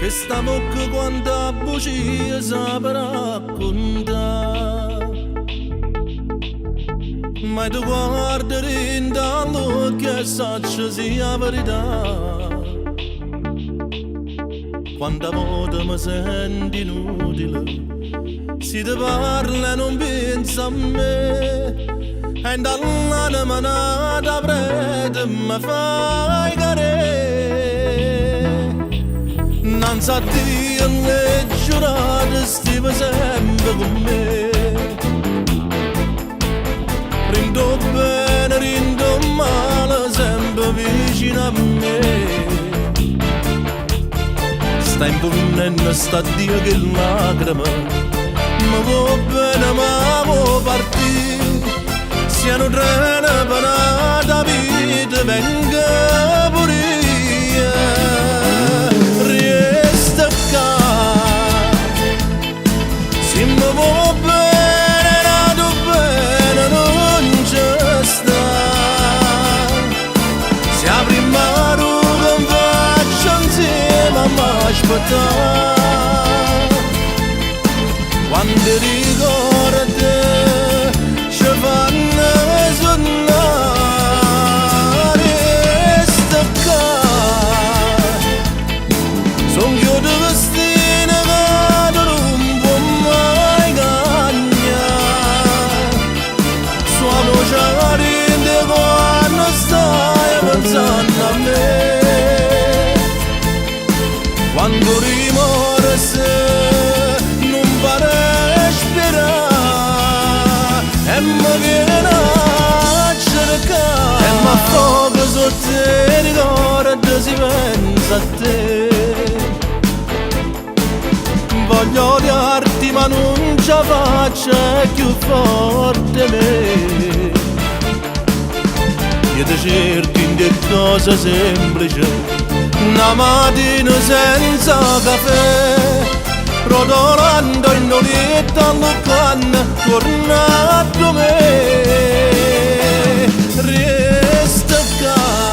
Questa bocca quanta bugia saprà raccontare. Ma tu guardare in dall'occhio e sacci sia verità. Quanta volta mi senti inutile, si ti parla non pensa a me. E dall'anima nata prete mi fai cadere. Non sa Dio le giurate stiva sempre con me. Rindo bene, rindo male, sempre vicino a me. Sta impugnendo sta Dio che lacrima, ma vuoi bene ma vuoi partire. Siano trene panata vita venga pure io. Resta qua, se mi vuoi bene, nato bene non c'è sta. Se apri il mare che faccio insieme a m'aspettare. Quando ricordi ci fanno sonnare. Resta qua, son io di vestire che non può mai cagnare. Sua voce rende quando stai pensando a me. Quando rimorse non pare sperare e mi viene a cercare e mi affoga sotto i ricordi si pensa a te. Voglio odiarti ma non ce la faccio, è più forte me. Io ti cerco in che cosa semplice, una mattina senza caffè, rotolando in noletta all'occhiano, tornato me. Resta qua,